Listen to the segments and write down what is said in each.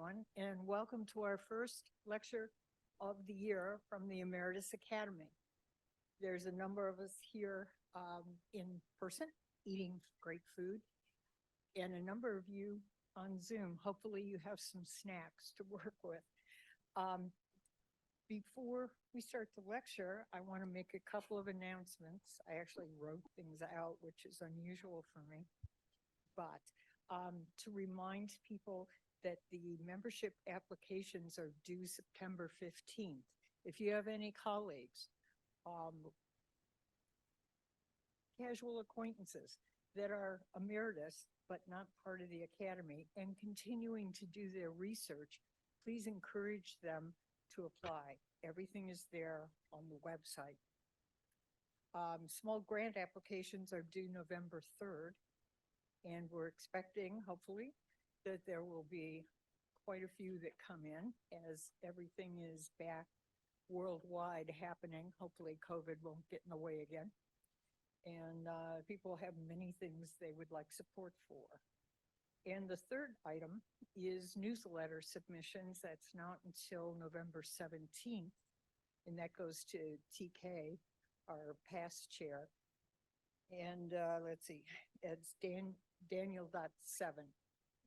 everyone, and welcome to our first lecture of the year from the Emeritus Academy. There's a number of us here in person eating great food, and a number of you on Zoom. Hopefully you have some snacks to work with. Before we start the lecture, I want to make a couple of announcements. I actually wrote things out, which is unusual for me, but to remind people that the membership applications are due September 15th. If you have any colleagues, casual acquaintances that are emeritus but not part of the academy and continuing to do their research, please encourage them to apply. Everything is there on the website. Small grant applications are due November 3rd, and we're expecting, hopefully, that there will be quite a few that come in as everything is back worldwide happening. Hopefully COVID won't get in the way again. And people have many things they would like support for. And the third item is newsletter submissions. That's not until November 17th, and that goes to TK, our past chair. And let's see, it's Daniel.7.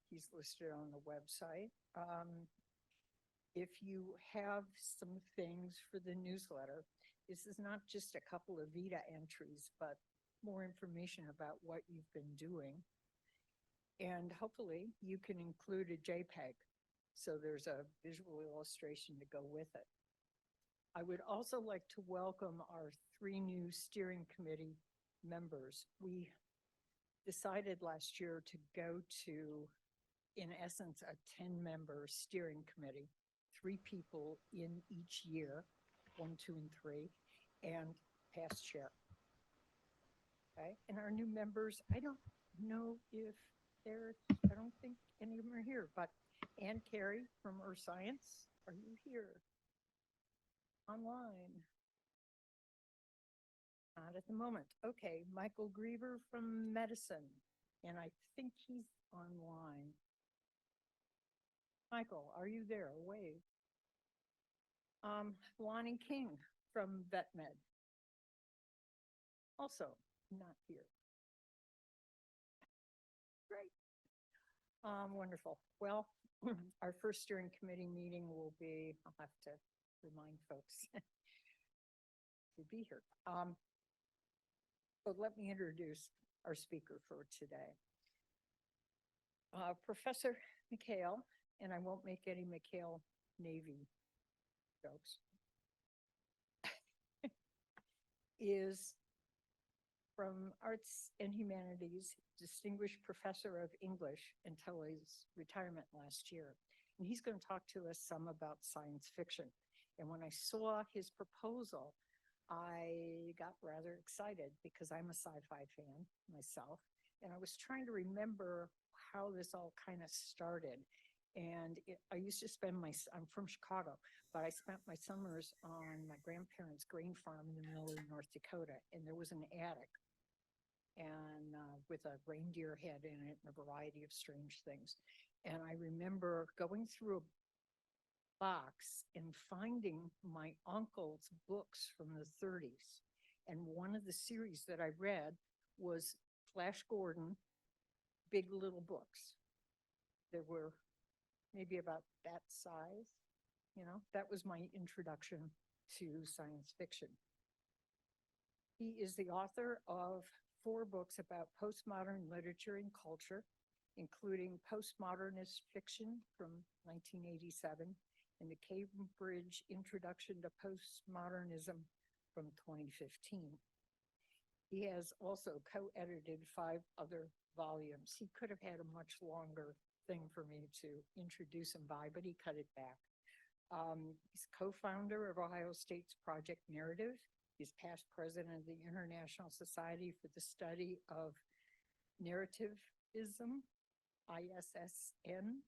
He's listed on the website. If you have some things for the newsletter, this is not just a couple of Vita entries, but more information about what you've been doing. And hopefully you can include a JPEG, so there's a visual illustration to go with it. I would also like to welcome our 3 new steering committee members. We decided last year to go to, in essence, a 10-member steering committee, 3 people in each year, 1, 2, and 3, and past chair. Okay, and our new members, I don't know if I don't think any of them are here, but Ann Carey from Earth Science, are you here? Online? Not at the moment. Okay, Michael Griever from Medicine, and I think he's online. Michael, are you there? Wave. Lonnie King from VetMed, also not here. Great. Wonderful. Well, our first steering committee meeting will be, I'll have to remind folks to be here. So let me introduce our speaker for today. Professor McHale, and I won't make any McHale Navy jokes, is from Arts and Humanities, Distinguished Professor of English until his retirement last year. And he's going to talk to us some about science fiction. And when I saw his proposal, I got rather excited because I'm a sci-fi fan myself. And I was trying to remember how this all kind of started. And I used to spend I'm from Chicago, but I spent my summers on my grandparents' grain farm in the middle of North Dakota. And there was an attic and with a reindeer head in it and a variety of strange things. And I remember going through a box and finding my uncle's books from the 30s. And one of the series that I read was Flash Gordon, Big Little Books. There were maybe about that size, you know, that was my introduction to science fiction. He is the author of 4 books about postmodern literature and culture, including Postmodernist Fiction from 1987 and the Cambridge Introduction to Postmodernism from 2015. He has also co-edited 5 other volumes. He could have had a much longer thing for me to introduce him by, but he cut it back. He's co-founder of Ohio State's Project Narrative. He's past president of the International Society for the Study of Narrativism, ISSN.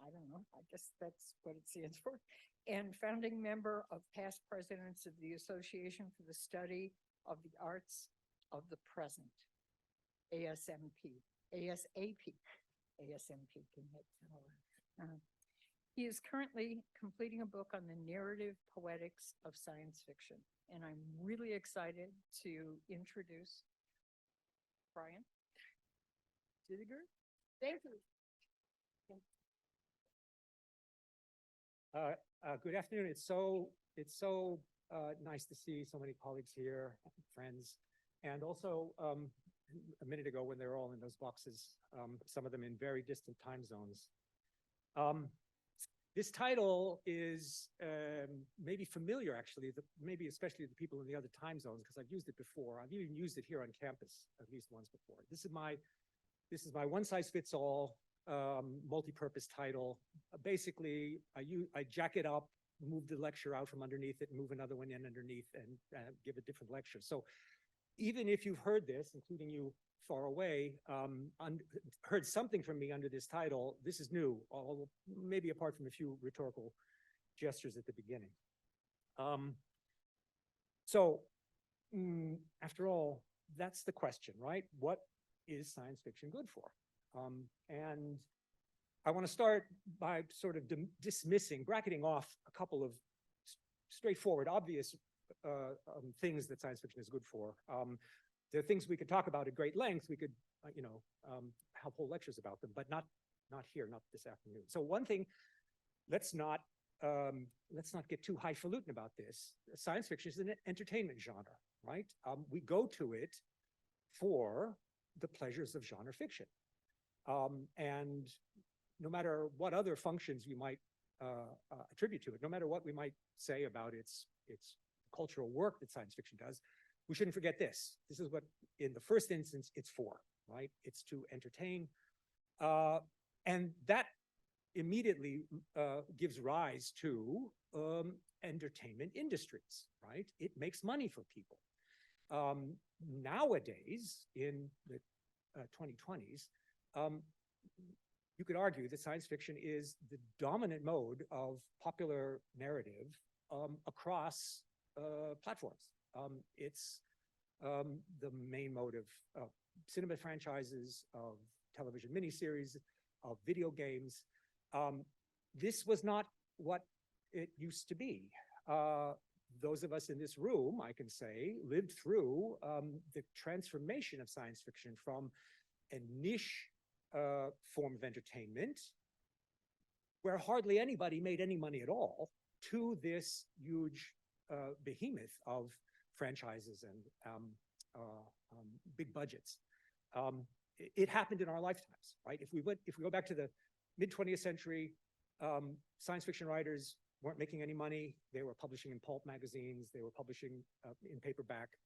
I don't know, I guess that's what it stands for. And founding member of past presidents of the Association for the Study of the Arts of the Present, ASAP. ASMP can hit. He is currently completing a book on the narrative poetics of science fiction, and I'm really excited to introduce Brian to the group. Thank you. Good afternoon. It's so nice to see so many colleagues here, friends, and also a minute ago when they were all in those boxes, some of them in very distant time zones. This title is maybe familiar, actually, maybe especially the people in the other time zones, because I've used it before. I've even used it here on campus at least once before. This is my one-size-fits-all multi-purpose title. Basically, I jack it up, move the lecture out from underneath it, move another one in underneath, and give a different lecture. So even if you've heard this, including you far away, heard something from me under this title, this is new, maybe apart from a few rhetorical gestures at the beginning. After all, that's the question, right? What is science fiction good for? And I want to start by sort of bracketing off a couple of straightforward, obvious things that science fiction is good for. There are things we could talk about at great length. We could, have whole lectures about them, but not here, not this afternoon. So one thing, let's not get too highfalutin about this. Science fiction is an entertainment genre, right? We go to it for the pleasures of genre fiction. And no matter what other functions we might attribute to it, no matter what we might say about its cultural work that science fiction does, we shouldn't forget this. This is what, in the first instance, it's for, right? It's to entertain. And that immediately gives rise to entertainment industries, right? It makes money for people. Nowadays, in the 2020s, you could argue that science fiction is the dominant mode of popular narrative across platforms. It's the main mode of cinema franchises, of television miniseries, of video games. This was not what it used to be. Those of us in this room, I can say, lived through the transformation of science fiction from a niche form of entertainment where hardly anybody made any money at all to this huge behemoth of franchises and big budgets. It happened in our lifetimes, right? If we go back to the mid-20th century, science fiction writers weren't making any money. They were publishing in pulp magazines. They were publishing in paperback.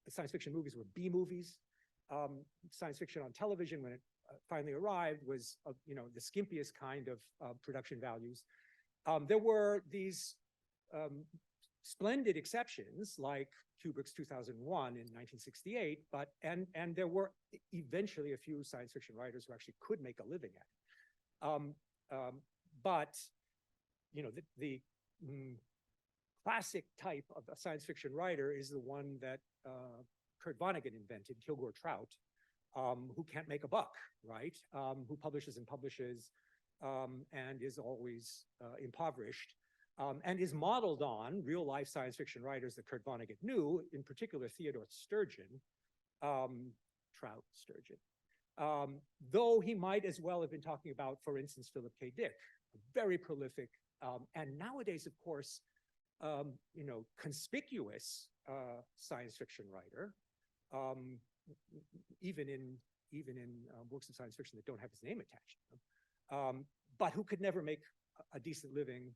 Science fiction movies were B movies. Science fiction on television, when it finally arrived, was the skimpiest kind of production values. There were these splendid exceptions like Kubrick's 2001 in 1968, and there were eventually a few science fiction writers who actually could make a living at it. But the classic type of a science fiction writer is the one that Kurt Vonnegut invented, Kilgore Trout, who can't make a buck, right? Who publishes and publishes and is always impoverished, and is modeled on real-life science fiction writers that Kurt Vonnegut knew, in particular Theodore Sturgeon, Trout Sturgeon. Though he might as well have been talking about, for instance, Philip K. Dick, a very prolific, and nowadays, of course, conspicuous science fiction writer, even in works of science fiction that don't have his name attached to them, but who could never make a decent living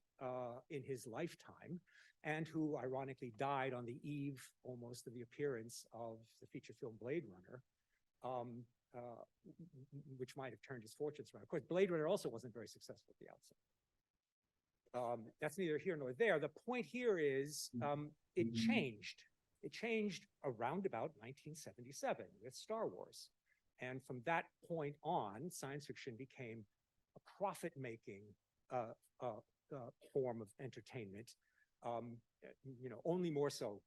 in his lifetime, and who ironically died on the eve almost of the appearance of the feature film Blade Runner, which might have turned his fortunes around. Of course, Blade Runner also wasn't very successful at the outset. That's neither here nor there. The point here is it changed. It changed around about 1977 with Star Wars. And from that point on, science fiction became a profit-making form of entertainment, only more so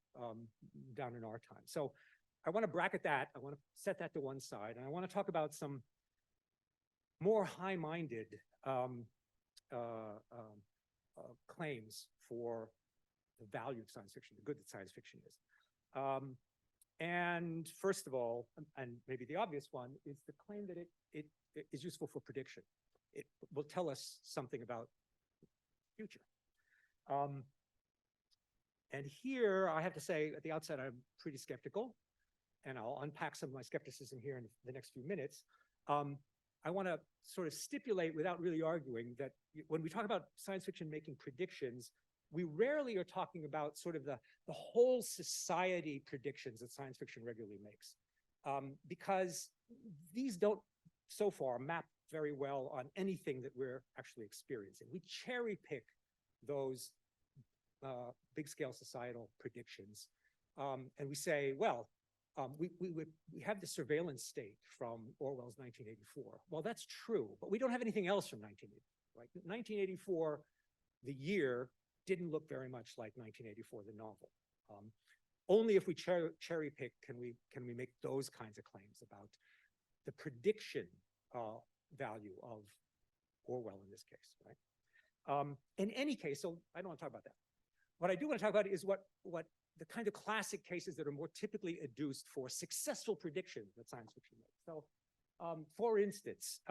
down in our time. So I want to bracket that. I want to set that to one side, and I want to talk about some more high-minded claims for the value of science fiction, the good that science fiction is. And first of all, and maybe the obvious one, is the claim that it is useful for prediction. It will tell us something about the future. And here, I have to say at the outset, I'm pretty skeptical, and I'll unpack some of my skepticism here in the next few minutes. I want to sort of stipulate without really arguing that when we talk about science fiction making predictions, we rarely are talking about sort of the whole society predictions that science fiction regularly makes, because these don't so far map very well on anything that we're actually experiencing. We cherry pick those big scale societal predictions, and we say, well, we have the surveillance state from Orwell's 1984. Well, that's true, but we don't have anything else from 1984, right? 1984, the year, didn't look very much like 1984, the novel. Only if we cherry pick can we make those kinds of claims about the prediction value of Orwell in this case, right? In any case, so I don't want to talk about that. What I do want to talk about is what the kind of classic cases that are more typically adduced for successful predictions that science fiction makes. So, for instance,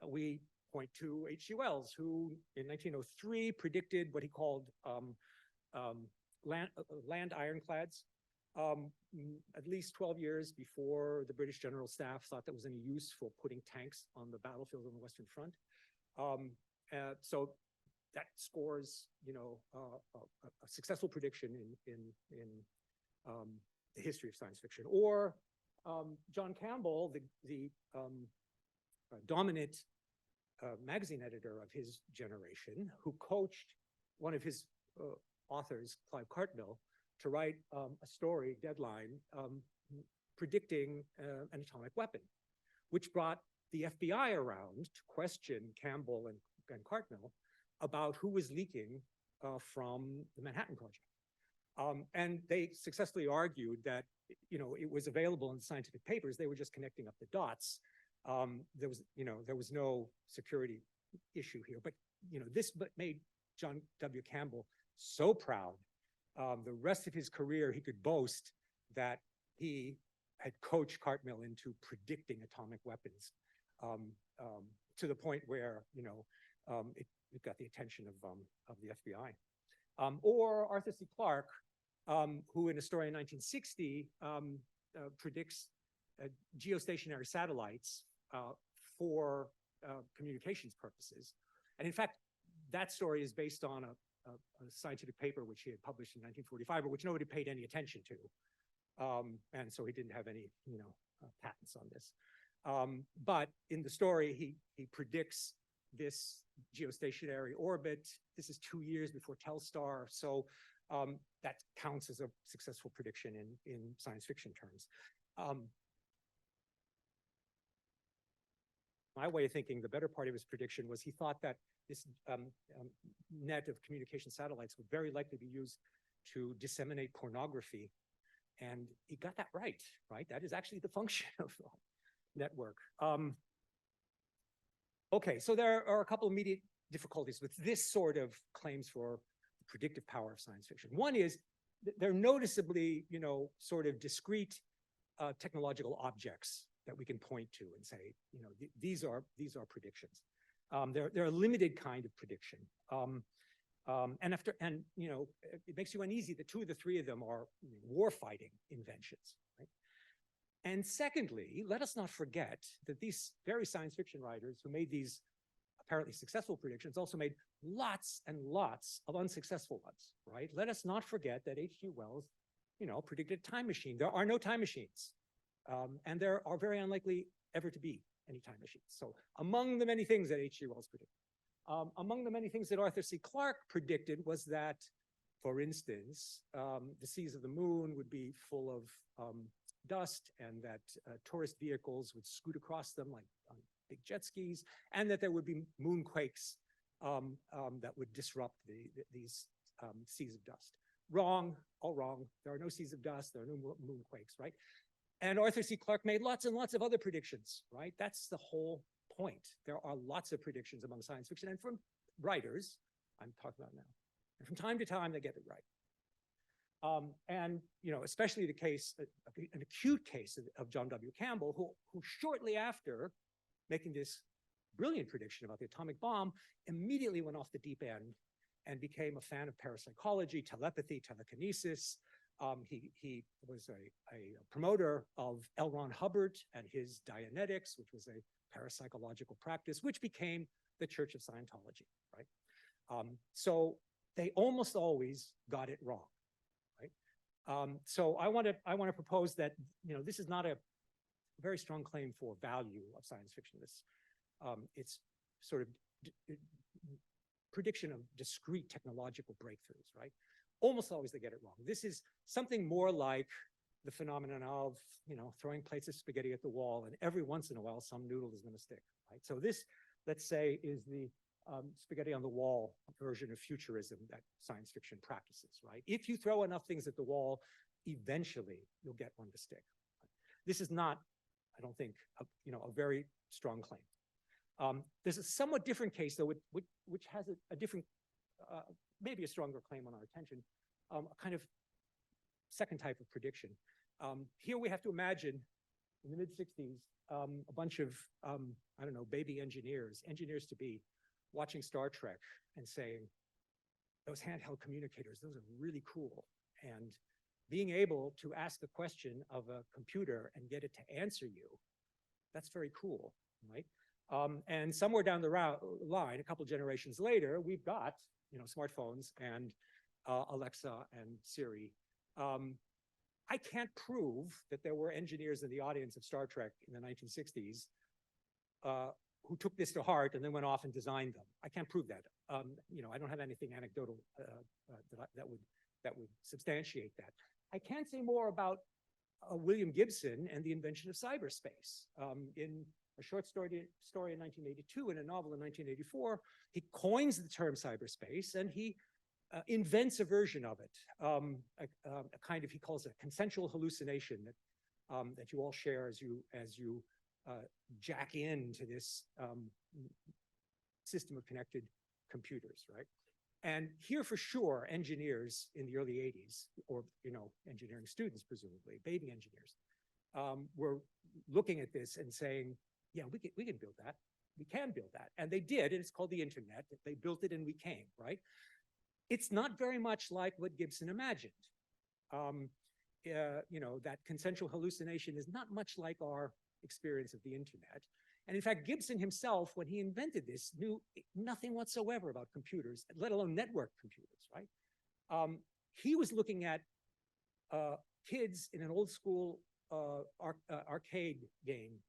we point to H.G. Wells, who in 1903 predicted what he called land ironclads, at least 12 years before the British General Staff thought that was any use for putting tanks on the battlefield on the Western Front. So that scores, a successful prediction in the history of science fiction. Or John Campbell, the dominant magazine editor of his generation, who coached one of his authors, Clive Cartmill, to write a story, Deadline, predicting an atomic weapon, which brought the FBI around to question Campbell and Cartmill about who was leaking from the Manhattan Project. And they successfully argued that, it was available in scientific papers. They were just connecting up the dots. There was no security issue here, but this made John W. Campbell so proud. The rest of his career, he could boast that he had coached Cartmill into predicting atomic weapons, to the point where it got the attention of the FBI. Or Arthur C. Clarke, who in a story in 1960 predicts geostationary satellites for communications purposes. And in fact, that story is based on a scientific paper which he had published in 1945, but which nobody paid any attention to. And so he didn't have any, patents on this. But in the story, he predicts this geostationary orbit. This is 2 years before Telstar. So that counts as a successful prediction in science fiction terms. My way of thinking, the better part of his prediction was he thought that this net of communication satellites would very likely be used to disseminate pornography. And he got that right? That is actually the function of the network. Okay, so there are a couple of immediate difficulties with this sort of claims for the predictive power of science fiction. One is they're noticeably, sort of discrete technological objects that we can point to and say, these are predictions. They're a limited kind of prediction. And it makes you uneasy that 2 of the 3 of them are war-fighting inventions, right? And secondly, let us not forget that these very science fiction writers who made these apparently successful predictions also made lots and lots of unsuccessful ones, right? Let us not forget that H.G. Wells, predicted a time machine. There are no time machines, and there are very unlikely ever to be any time machines. So among the many things that H.G. Wells predicted, among the many things that Arthur C. Clarke predicted was that, for instance, the seas of the moon would be full of dust, and that tourist vehicles would scoot across them like on big jet skis, and that there would be moonquakes that would disrupt these seas of dust. Wrong, all wrong. There are no seas of dust, there are no moonquakes, right? And Arthur C. Clarke made lots and lots of other predictions, right? That's the whole point. There are lots of predictions among science fiction and from writers, I'm talking about now. And from time to time, they get it right. And, you know, especially the case, an acute case of John W. Campbell, who shortly after making this brilliant prediction about the atomic bomb, immediately went off the deep end and became a fan of parapsychology, telepathy, telekinesis. He was a promoter of L. Ron Hubbard and his Dianetics, which was a parapsychological practice, which became the Church of Scientology, right? So they almost always got it wrong, right? So I want to propose that, you know, this is not a very strong claim for value of science fiction. It's sort of prediction of discrete technological breakthroughs, right? Almost always they get it wrong. This is something more like the phenomenon of, you know, throwing plates of spaghetti at the wall, and every once in a while some noodle is going to stick, right? So this, let's say, is the spaghetti on the wall version of futurism that science fiction practices, right? If you throw enough things at the wall, eventually you'll get one to stick. This is not, I don't think, a very strong claim. There's a somewhat different case, though, which has a different, maybe a stronger claim on our attention, a kind of second type of prediction. Here we have to imagine, in the mid-60s, a bunch of, I don't know, baby engineers to be, watching Star Trek and saying, those handheld communicators, those are really cool. And being able to ask a question of a computer and get it to answer you, that's very cool, right? And somewhere down the line, a couple generations later, we've got, you know, smartphones and Alexa and Siri. I can't prove that there were engineers in the audience of Star Trek in the 1960s who took this to heart and then went off and designed them. I can't prove that. You know, I don't have anything anecdotal that would substantiate that. I can say more about William Gibson and the invention of cyberspace. In a short story in 1982 and a novel in 1984, he coins the term cyberspace and he invents a version of it, a kind of, he calls it a consensual hallucination that you all share as you jack into this system of connected computers, right? And here for sure, engineers in the early 80s, or, you know, engineering students, presumably, baby engineers, were looking at this and saying, yeah, we can build that. We can build that. And they did, and it's called the internet. They built it and we came, right? It's not very much like what Gibson imagined. You know, that consensual hallucination is not much like our experience of the internet. And in fact, Gibson himself, when he invented this, knew nothing whatsoever about computers, let alone network computers, right? He was looking at kids in an old school arcade game,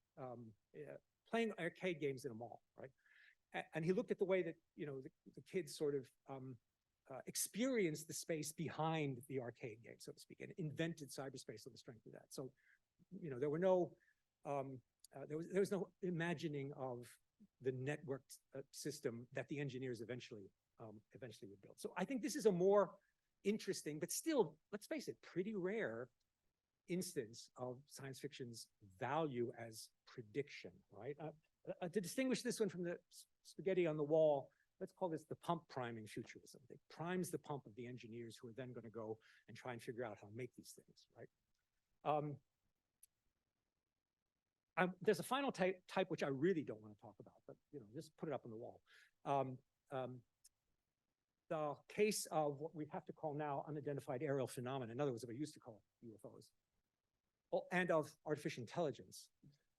playing arcade games in a mall, right? And he looked at the way that, you know, the kids sort of experienced the space behind the arcade game, so to speak, and invented cyberspace on the strength of that. So, you know, there were no, there was no imagining of the networked system that the engineers eventually would build. So I think this is a more interesting, but still, let's face it, pretty rare instance of science fiction's value as prediction, right? To distinguish this one from the spaghetti on the wall, let's call this the pump priming futurism. It primes the pump of the engineers who are then going to go and try and figure out how to make these things, right? There's a final type which I really don't want to talk about, but, you know, just put it up on the wall. The case of what we have to call now unidentified aerial phenomena, in other words, what we used to call UFOs, and of artificial intelligence.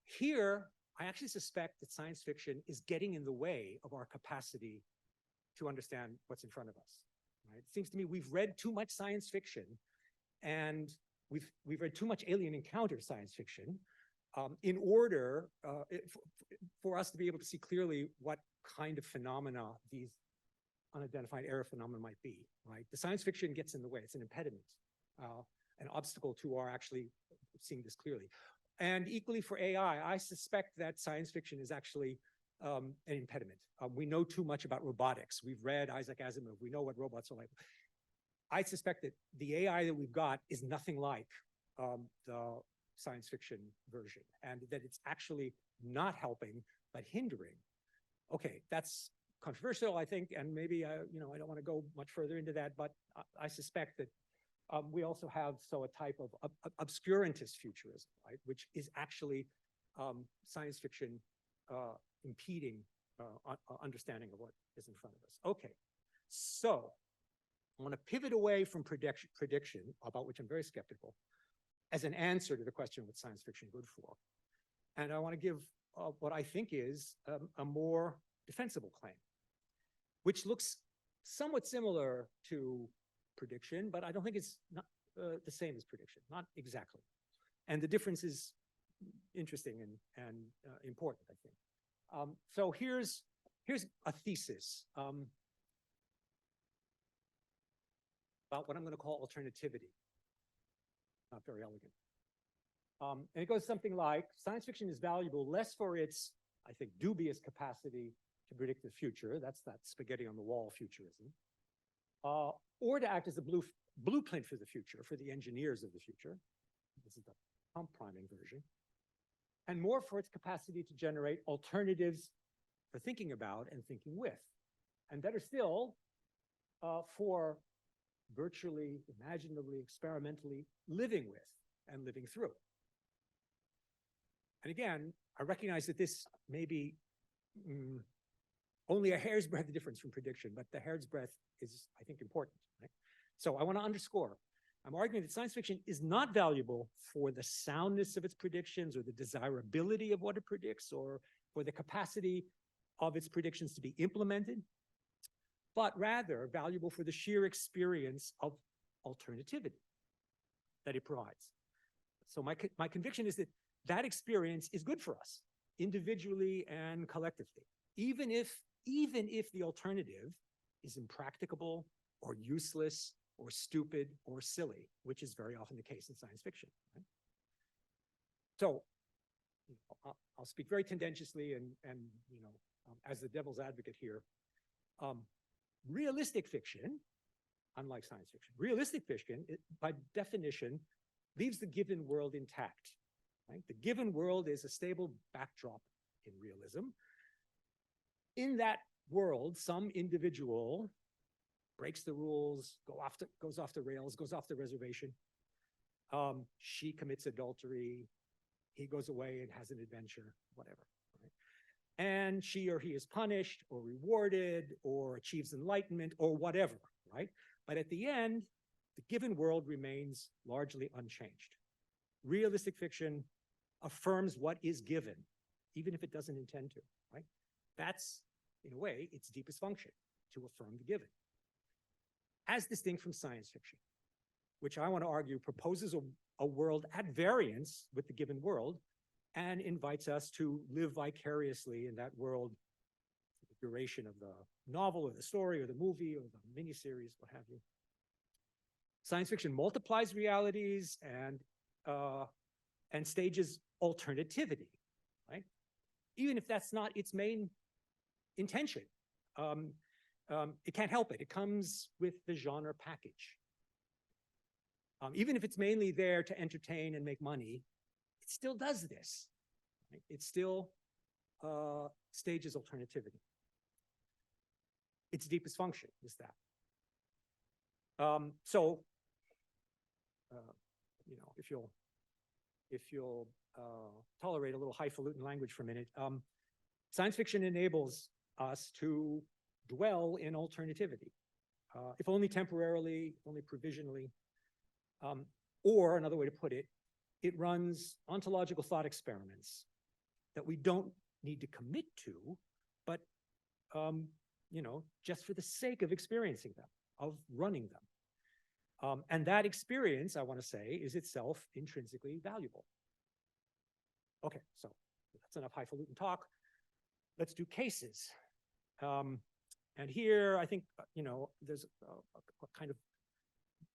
Here, I actually suspect that science fiction is getting in the way of our capacity to understand what's in front of us. Right? It seems to me we've read too much science fiction, and we've read too much alien encounter science fiction in order for us to be able to see clearly what kind of phenomena these unidentified aerial phenomena might be. Right? The science fiction gets in the way; it's an impediment, an obstacle to our actually seeing this clearly. And equally for AI, I suspect that science fiction is actually an impediment. We know too much about robotics. We've read Isaac Asimov. We know what robots are like. I suspect that the AI that we've got is nothing like the science fiction version, and that it's actually not helping but hindering. Okay, that's controversial, I think, and maybe I don't want to go much further into that, but I suspect that we also have a type of obscurantist futurism, right, which is actually science fiction impeding understanding of what is in front of us. Okay, so I want to pivot away from prediction, about which I'm very skeptical, as an answer to the question, what's science fiction good for? And I want to give what I think is a more defensible claim, which looks somewhat similar to prediction, but I don't think it's not the same as prediction, not exactly. And the difference is interesting and important, I think. So here's a thesis about what I'm going to call alternativity. Not very elegant. And it goes something like, science fiction is valuable less for its, I think, dubious capacity to predict the future. That's that spaghetti on the wall futurism. Or to act as a blueprint for the future, for the engineers of the future. This is the pump priming version. And more for its capacity to generate alternatives for thinking about and thinking with. And better still, for virtually, imaginatively, experimentally living with and living through. And again, I recognize that this may be only a hair's breadth difference from prediction, but the hair's breadth is, I think, important. Right? So I want to underscore, I'm arguing that science fiction is not valuable for the soundness of its predictions or the desirability of what it predicts or for the capacity of its predictions to be implemented, but rather valuable for the sheer experience of alternativity that it provides. So my conviction is that that experience is good for us, individually and collectively, even if the alternative is impracticable or useless or stupid or silly, which is very often the case in science fiction. Right? So I'll speak very tendentiously and as the devil's advocate here. Realistic fiction, unlike science fiction, realistic fiction, by definition, leaves the given world intact. Right? The given world is a stable backdrop in realism. In that world, some individual breaks the rules, goes off the rails, goes off the reservation. She commits adultery. He goes away and has an adventure, whatever. Right? And she or he is punished or rewarded or achieves enlightenment or whatever, right? But at the end, the given world remains largely unchanged. Realistic fiction affirms what is given, even if it doesn't intend to, right? That's, in a way, its deepest function, to affirm the given. As distinct from science fiction, which I want to argue proposes a world at variance with the given world and invites us to live vicariously in that world for the duration of the novel or the story or the movie or the miniseries, what have you. Science fiction multiplies realities and stages alternativity, right? Even if that's not its main intention. It can't help it. It comes with the genre package. Even if it's mainly there to entertain and make money, it still does this. Right? It still stages alternativity. Its deepest function is that. If you'll tolerate a little highfalutin language for a minute, science fiction enables us to dwell in alternativity, if only temporarily, only provisionally, or another way to put it, it runs ontological thought experiments that we don't need to commit to, but just for the sake of experiencing them, of running them. And that experience, I want to say, is itself intrinsically valuable. Okay, so that's enough highfalutin talk. Let's do cases. And here, I think, there's a kind of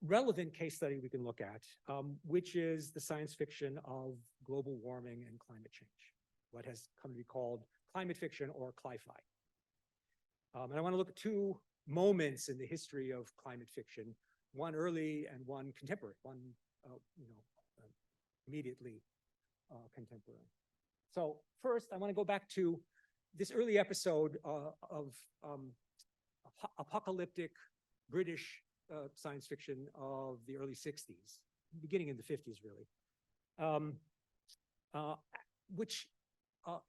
relevant case study we can look at, which is the science fiction of global warming and climate change, what has come to be called climate fiction or cli-fi. And I want to look at two moments in the history of climate fiction, one early and one contemporary, one, immediately contemporary. So first, I want to go back to this early episode of apocalyptic British science fiction of the early 60s, beginning in the 50s, really, which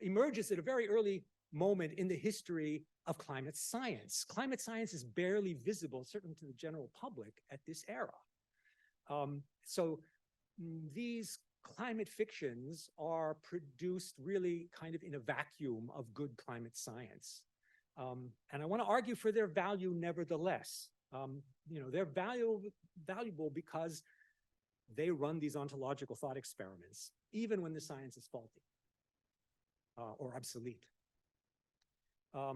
emerges at a very early moment in the history of climate science. Climate science is barely visible, certainly to the general public, at this era. So these climate fictions are produced really kind of in a vacuum of good climate science. And I want to argue for their value nevertheless. They're valuable because they run these ontological thought experiments, even when the science is faulty or obsolete. I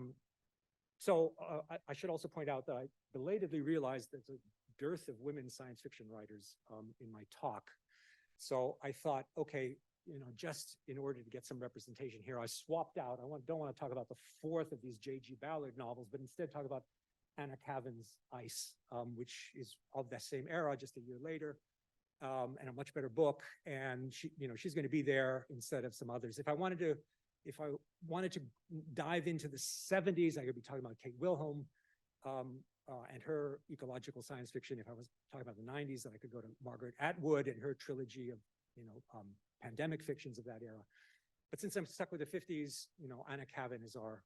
should also point out that I belatedly realized there's a dearth of women science fiction writers in my talk. So I thought, okay, just in order to get some representation here, I swapped out. Don't want to talk about the fourth of these J.G. Ballard novels, but instead talk about Anna Kavan's Ice, which is of that same era, just a year later, and a much better book. And she's going to be there instead of some others. If I wanted to dive into the 70s, I could be talking about Kate Wilhelm and her ecological science fiction. If I was talking about the 90s, then I could go to Margaret Atwood and her trilogy of pandemic fictions of that era. But since I'm stuck with the 50s, Anna Kavan is our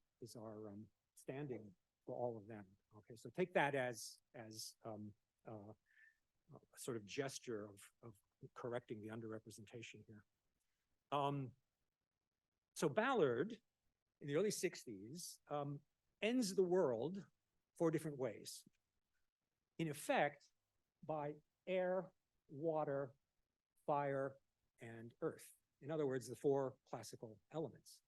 standing for all of them. Okay, so take that as a sort of gesture of correcting the underrepresentation here. So Ballard, in the early 60s, ends the world 4 different ways. In effect, by air, water, fire, and earth. In other words, the 4 classical elements,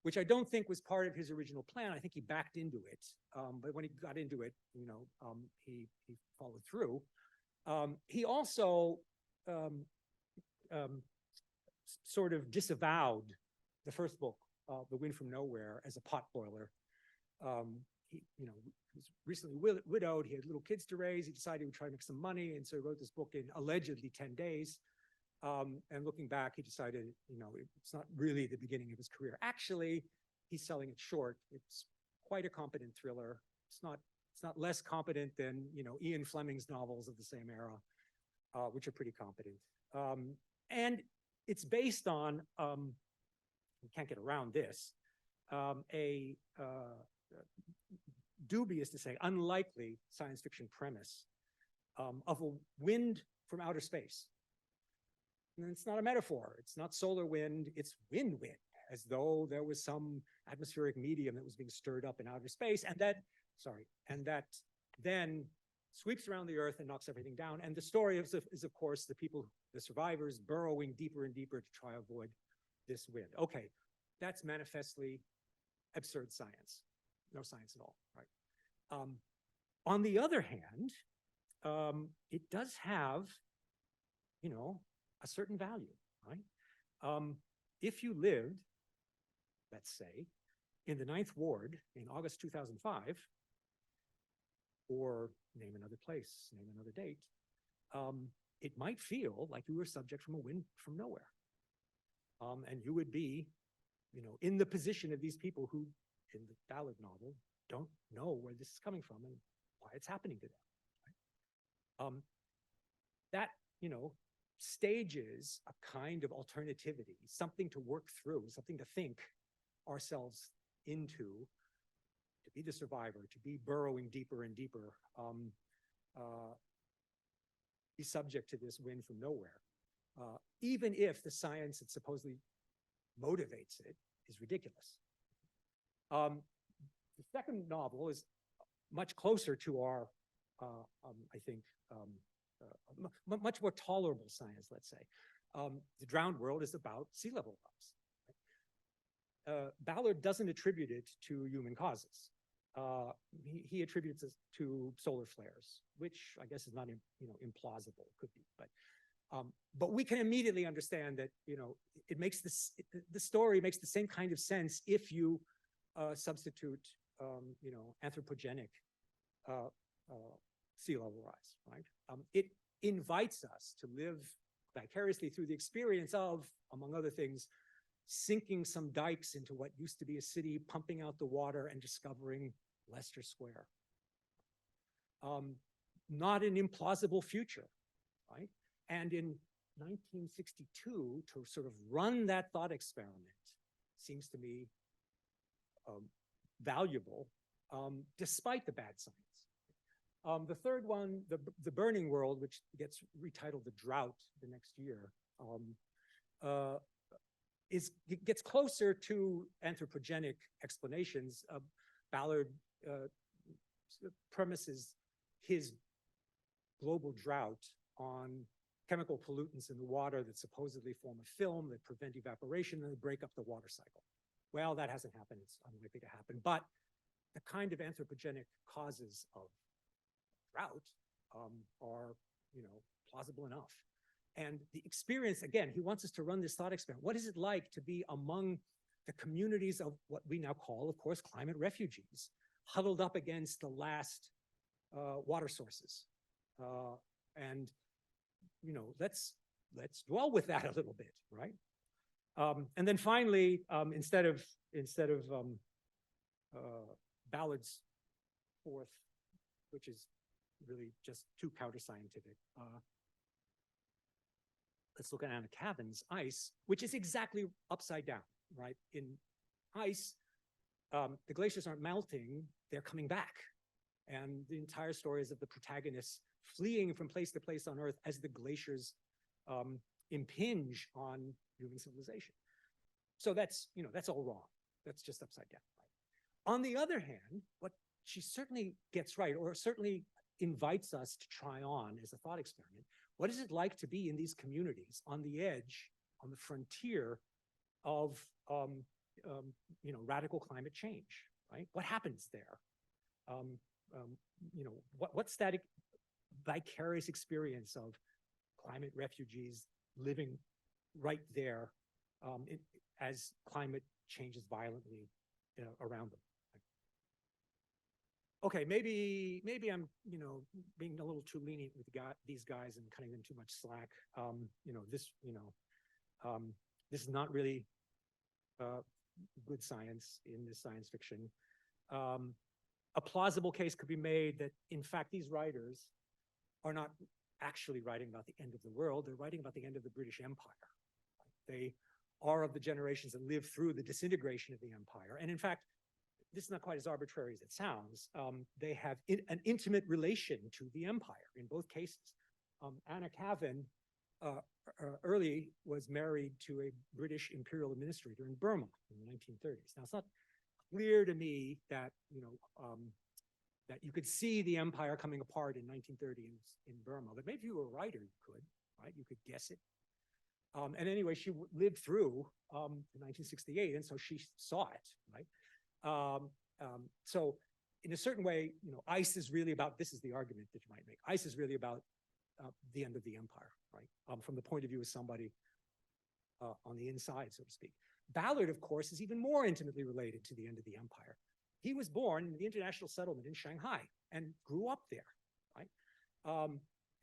which I don't think was part of his original plan. I think he backed into it, but when he got into it, he followed through. He also sort of disavowed the first book, The Wind from Nowhere, as a potboiler. He was recently widowed. He had little kids to raise. He decided he would try to make some money, and so he wrote this book in allegedly 10 days. And looking back, he decided, it's not really the beginning of his career. Actually, he's selling it short. It's quite a competent thriller. It's not less competent than, Ian Fleming's novels of the same era, which are pretty competent. And it's based on, we can't get around this, a dubious, to say, unlikely science fiction premise of a wind from outer space. And it's not a metaphor. It's not solar wind. It's wind, as though there was some atmospheric medium that was being stirred up in outer space, and that then sweeps around the earth and knocks everything down. And the story is of course, the survivors burrowing deeper and deeper to try to avoid this wind. Okay, that's manifestly absurd science. No science at all, right? On the other hand, it does have, a certain value, right? If you lived, let's say, in the 9th Ward in August 2005, or name another place, name another date, it might feel like you were subject from a wind from nowhere. And you would be, in the position of these people who, in the Ballard novel, don't know where this is coming from and why it's happening to them. Right? That, stages a kind of alternativity, something to work through, something to think ourselves into, to be the survivor, to be burrowing deeper and deeper, be subject to this wind from nowhere, even if the science that supposedly motivates it is ridiculous. The second novel is much closer to our, I think, much more tolerable science, let's say. The Drowned World is about sea level rise. Ballard doesn't attribute it to human causes. He attributes it to solar flares, which I guess is not, implausible. Could be, but we can immediately understand that, it makes the story makes the same kind of sense if you substitute, anthropogenic sea level rise, right? It invites us to live vicariously through the experience of, among other things, sinking some dikes into what used to be a city, pumping out the water and discovering Leicester Square. Not an implausible future, right? And in 1962, to sort of run that thought experiment seems to me valuable, despite the bad science. The third one, the burning world, which gets retitled The Drought the next year, gets closer to anthropogenic explanations. Ballard premises his global drought on chemical pollutants in the water that supposedly form a film that prevent evaporation and break up the water cycle. Well, that hasn't happened. It's unlikely to happen. But the kind of anthropogenic causes of drought are, plausible enough. And the experience, again, he wants us to run this thought experiment. What is it like to be among the communities of what we now call, of course, climate refugees, huddled up against the last water sources? And let's dwell with that a little bit, right? And then finally, instead of Ballard's fourth, which is really just too counter-scientific, let's look at Anna Cavan's ice, which is exactly upside down, right? In ice, the glaciers aren't melting, they're coming back. And the entire story is of the protagonists fleeing from place to place on Earth as the glaciers impinge on human civilization. So that's all wrong. That's just upside down, right? On the other hand, what she certainly gets right, or certainly invites us to try on as a thought experiment, what is it like to be in these communities on the edge, on the frontier of radical climate change, right? What happens there? What's that vicarious experience of climate refugees living right there as climate changes violently around them? Okay, maybe I'm being a little too lenient with these guys and cutting them too much slack. This is not really good science in this science fiction. A plausible case could be made that, in fact, these writers are not actually writing about the end of the world. They're writing about the end of the British Empire. They are of the generations that lived through the disintegration of the empire. And in fact, this is not quite as arbitrary as it sounds. They have an intimate relation to the empire in both cases. Anna Cavan early was married to a British imperial administrator in Burma in the 1930s. Now, it's not clear to me that that you could see the empire coming apart in 1930 in Burma, but maybe if you were a writer, you could, right? You could guess it. And anyway, she lived through 1968, and so she saw it, right? So in a certain way, ice is really about, this is the argument that you might make, ice is really about the end of the empire, right? From the point of view of somebody on the inside, so to speak. Ballard, of course, is even more intimately related to the end of the empire. He was born in the international settlement in Shanghai and grew up there, right?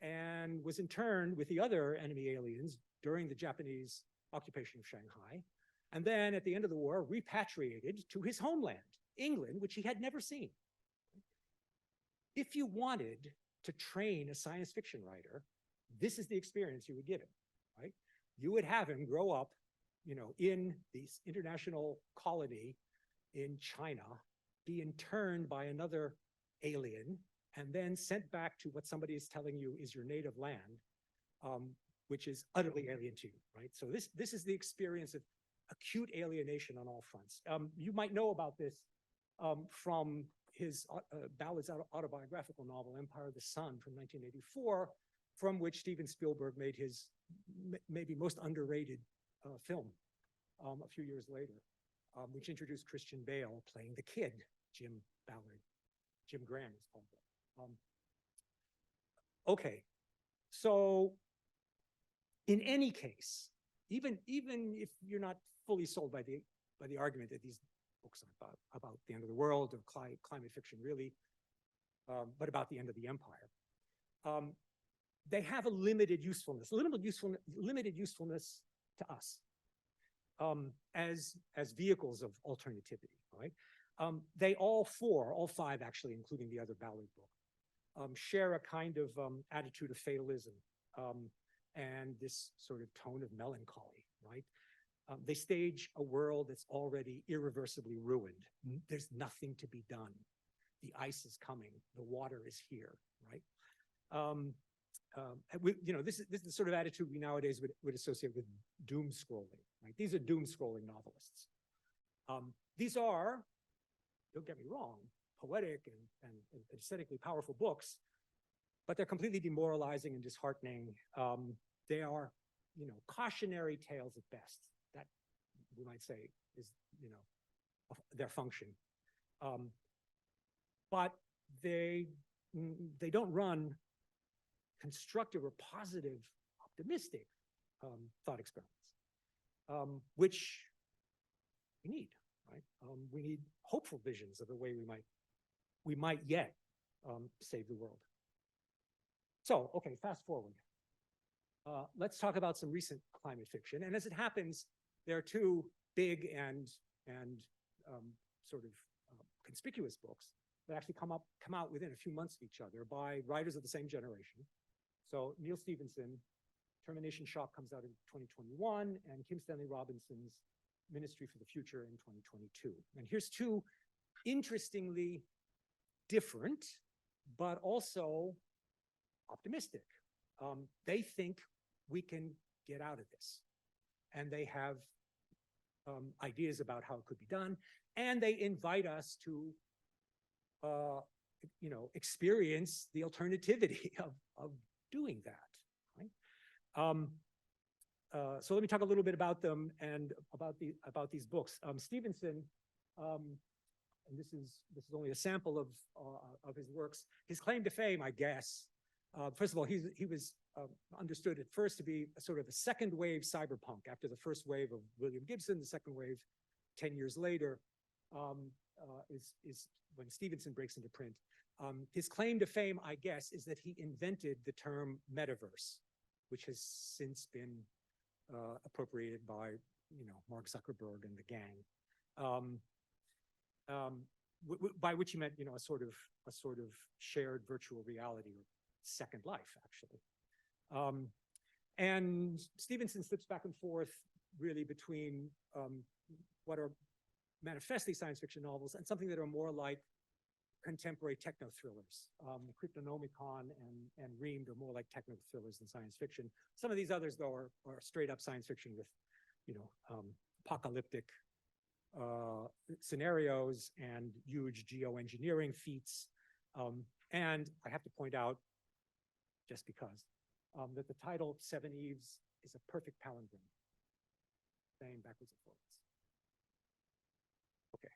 And was interned with the other enemy aliens during the Japanese occupation of Shanghai. And then at the end of the war, repatriated to his homeland, England, which he had never seen. If you wanted to train a science fiction writer, this is the experience you would give him, right? You would have him grow up, in this international colony in China, be interned by another alien, and then sent back to what somebody is telling you is your native land, which is utterly alien to you, right? So this is the experience of acute alienation on all fronts. You might know about this from his Ballard's autobiographical novel, Empire of the Sun from 1984, from which Steven Spielberg made his maybe most underrated film a few years later, which introduced Christian Bale playing the kid, Jim Ballard. Jim Graham is called that. Okay, so in any case, even if you're not fully sold by the argument that these books are about the end of the world or climate fiction really, but about the end of the empire, they have a limited usefulness to us as vehicles of alternativity, right? They all five actually, including the other Ballard book, share a kind of attitude of fatalism and this sort of tone of melancholy, right? They stage a world that's already irreversibly ruined. There's nothing to be done. The ice is coming. The water is here, right? This is the sort of attitude we nowadays would associate with doom scrolling, right? These are doom scrolling novelists. These are, don't get me wrong, poetic and aesthetically powerful books, but they're completely demoralizing and disheartening. They are, cautionary tales at best. That we might say is, their function. But they don't run constructive or positive, optimistic thought experiments, which we need, right? We need hopeful visions of the way we might yet save the world. So, okay, fast forward. Let's talk about some recent climate fiction. And as it happens, there are two big and sort of conspicuous books that actually come out within a few months of each other by writers of the same generation. So Neil Stephenson, Termination Shock comes out in 2021, and Kim Stanley Robinson's Ministry for the Future in 2022. And here's two interestingly different, but also optimistic. They think we can get out of this. And they have ideas about how it could be done. And they invite us to experience the alternativity of doing that, right? So let me talk a little bit about them and about these books. Stevenson, and this is only a sample of his works. His claim to fame, I guess, first of all, he was understood at first to be a sort of a second wave cyberpunk after the first wave of William Gibson. The second wave, 10 years later, is when Stevenson breaks into print. His claim to fame, I guess, is that he invented the term metaverse, which has since been appropriated by Mark Zuckerberg and the gang, by which he meant a sort of shared virtual reality or second life, actually. And Stevenson slips back and forth really between what are manifestly science fiction novels and something that are more like contemporary techno thrillers. Cryptonomicon and Reamed are more like techno thrillers than science fiction. Some of these others, though, are straight up science fiction with, apocalyptic scenarios and huge geoengineering feats. And I have to point out, just because, that the title Seven Eves is a perfect palindrome, saying backwards and forwards. Okay.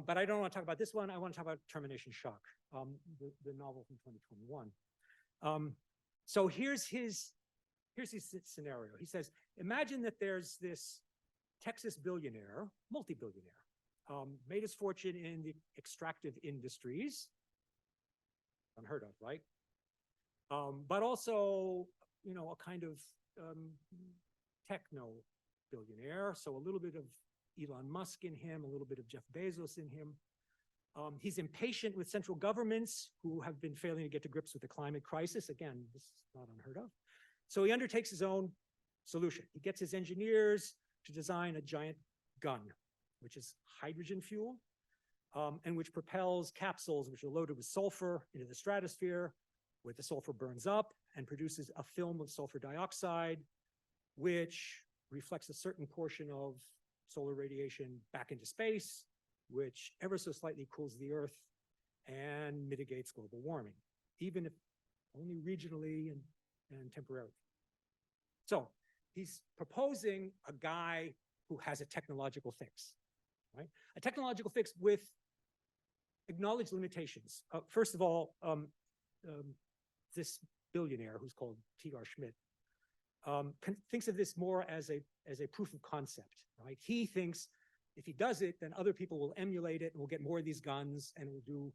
But I don't want to talk about this one. I want to talk about Termination Shock, the novel from 2021. So here's his scenario. He says, imagine that there's this Texas billionaire, multi-billionaire, made his fortune in the extractive industries, unheard of, right? But also, a kind of techno billionaire. So a little bit of Elon Musk in him, a little bit of Jeff Bezos in him. He's impatient with central governments who have been failing to get to grips with the climate crisis. Again, this is not unheard of. So he undertakes his own solution. He gets his engineers to design a giant gun, which is hydrogen fuel, and which propels capsules which are loaded with sulfur into the stratosphere, where the sulfur burns up and produces a film of sulfur dioxide, which reflects a certain portion of solar radiation back into space, which ever so slightly cools the Earth and mitigates global warming, even if only regionally and temporarily. So he's proposing a guy who has a technological fix, right? A technological fix with acknowledged limitations. First of all, this billionaire who's called T.R. Schmidt thinks of this more as a proof of concept, right? He thinks if he does it, then other people will emulate it and we'll get more of these guns and we'll do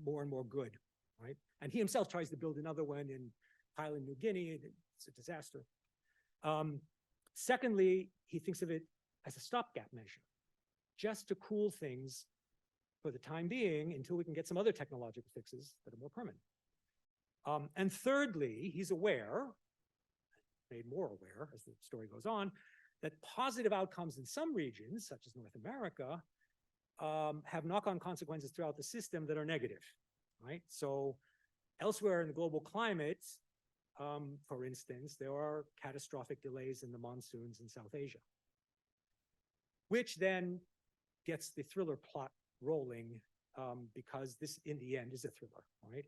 more and more good. right? And he himself tries to build another one in Papua New Guinea, and it's a disaster. Secondly, he thinks of it as a stopgap measure, just to cool things for the time being until we can get some other technological fixes that are more permanent. And thirdly, he's aware, made more aware as the story goes on, that positive outcomes in some regions, such as North America, have knock-on consequences throughout the system that are negative, right? So elsewhere in the global climate, for instance, there are catastrophic delays in the monsoons in South Asia, which then gets the thriller plot rolling, because this, in the end, is a thriller, right?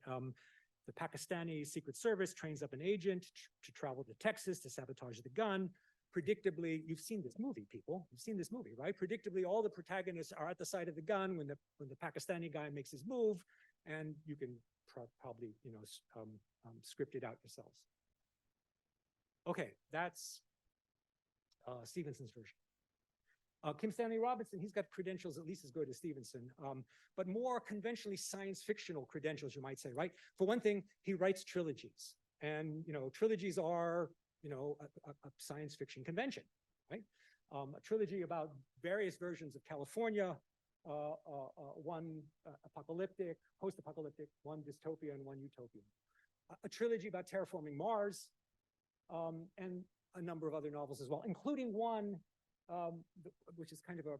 The Pakistani Secret Service trains up an agent to travel to Texas to sabotage the gun. Predictably, you've seen this movie, people. You've seen this movie, right? Predictably, all the protagonists are at the side of the gun when the Pakistani guy makes his move, and you can probably, script it out yourselves. Okay, that's Stevenson's version. Kim Stanley Robinson, he's got credentials at least as good as Stevenson, but more conventionally science fictional credentials, you might say, right? For one thing, he writes trilogies, and trilogies are a science fiction convention, right? A trilogy about various versions of California, one apocalyptic, post-apocalyptic, one dystopia, and one utopian. A trilogy about terraforming Mars, and a number of other novels as well, including one which is kind of a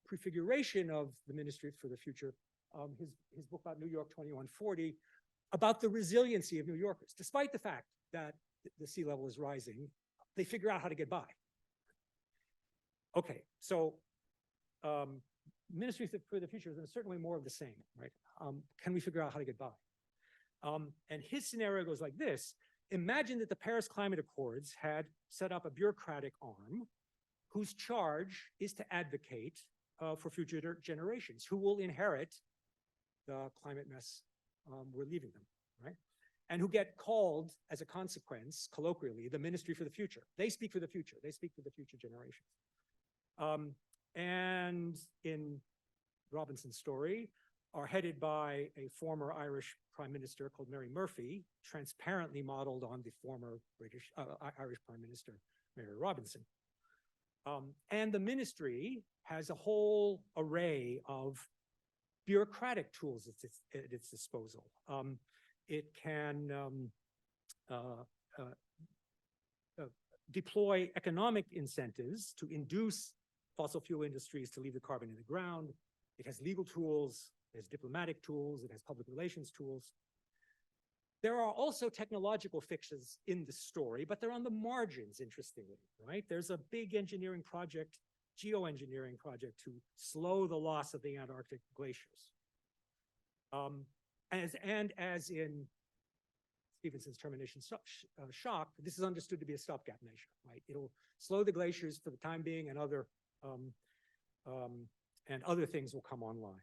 prefiguration of the Ministry for the Future, his book about New York 2140, about the resiliency of New Yorkers. Despite the fact that the sea level is rising, they figure out how to get by. Okay, so Ministry for the Future is in a certain way more of the same, right? Can we figure out how to get by? And his scenario goes like this. Imagine that the Paris Climate Accords had set up a bureaucratic arm whose charge is to advocate for future generations who will inherit the climate mess we're leaving them, right? And who get called, as a consequence, colloquially, the Ministry for the Future. They speak for the future. They speak for the future generations. And in Robinson's story, are headed by a former Irish Prime Minister called Mary Murphy, transparently modeled on the former Irish Prime Minister, Mary Robinson. And the ministry has a whole array of bureaucratic tools at its disposal. It can deploy economic incentives to induce fossil fuel industries to leave the carbon in the ground. It has legal tools, it has diplomatic tools, it has public relations tools. There are also technological fixes in the story, but they're on the margins, interestingly, right? There's a big engineering project, geoengineering project, to slow the loss of the Antarctic glaciers. As in Stevenson's termination shock, this is understood to be a stopgap measure, right? It'll slow the glaciers for the time being, and other things will come online.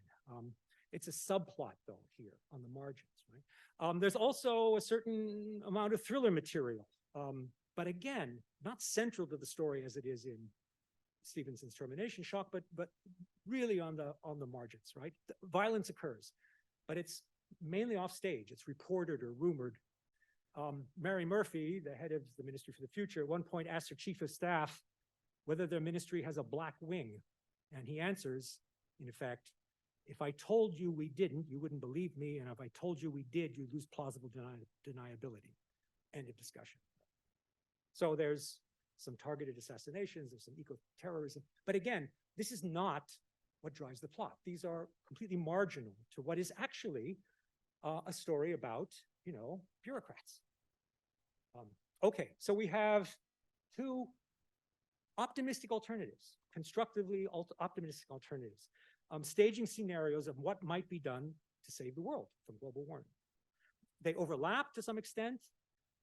It's a subplot, though, here on the margins, right? There's also a certain amount of thriller material, but again, not central to the story as it is in Stevenson's termination shock, but really on the margins, right? Violence occurs, but it's mainly off stage. It's reported or rumored. Mary Murphy, the head of the Ministry for the Future, at one point asked her chief of staff whether their ministry has a black wing, and he answers, in effect, if I told you we didn't, you wouldn't believe me, and if I told you we did, you'd lose plausible deniability. End of discussion. So there's some targeted assassinations, there's some eco-terrorism, but again, this is not what drives the plot. These are completely marginal to what is actually a story about, bureaucrats. Okay, so we have two optimistic alternatives, constructively optimistic alternatives, staging scenarios of what might be done to save the world from global warming. They overlap to some extent,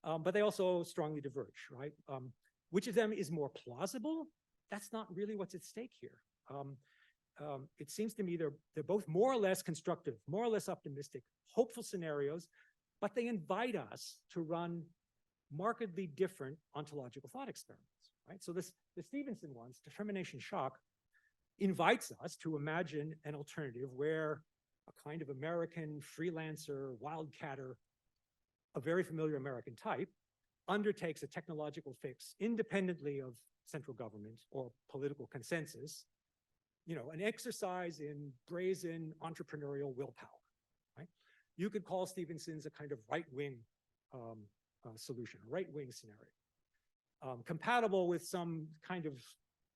but they also strongly diverge, right? Which of them is more plausible? That's not really what's at stake here. It seems to me they're both more or less constructive, more or less optimistic, hopeful scenarios, but they invite us to run markedly different ontological thought experiments, right? So the Stevenson ones, determination shock, invites us to imagine an alternative where a kind of American freelancer, wildcatter, a very familiar American type, undertakes a technological fix independently of central government or political consensus, an exercise in brazen entrepreneurial willpower, right? You could call Stevenson's a kind of right-wing solution, a right-wing scenario, compatible with some kind of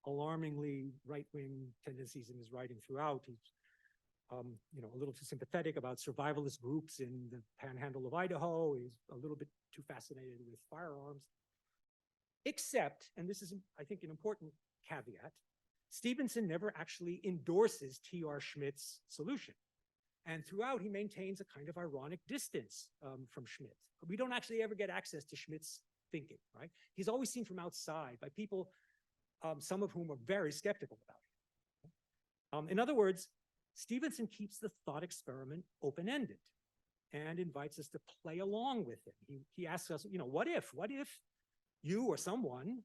alarmingly right-wing tendencies in his writing throughout. He's, a little too sympathetic about survivalist groups in the panhandle of Idaho. He's a little bit too fascinated with firearms. Except, and this is, I think, an important caveat, Stevenson never actually endorses T.R. Schmidt's solution. And throughout, he maintains a kind of ironic distance from Schmidt. We don't actually ever get access to Schmidt's thinking, right? He's always seen from outside by people, some of whom are very skeptical about it. In other words, Stevenson keeps the thought experiment open-ended and invites us to play along with it. He asks us, what if you or someone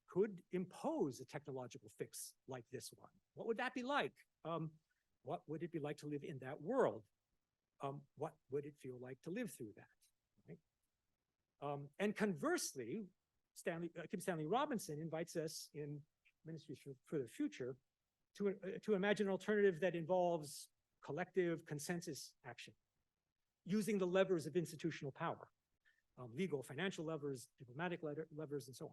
could impose a technological fix like this one? What would that be like? What would it be like to live in that world? What would it feel like to live through that? Right? And conversely, Kim Stanley Robinson invites us in Ministries for the Future to imagine an alternative that involves collective consensus action, using the levers of institutional power, legal, financial levers, diplomatic levers, and so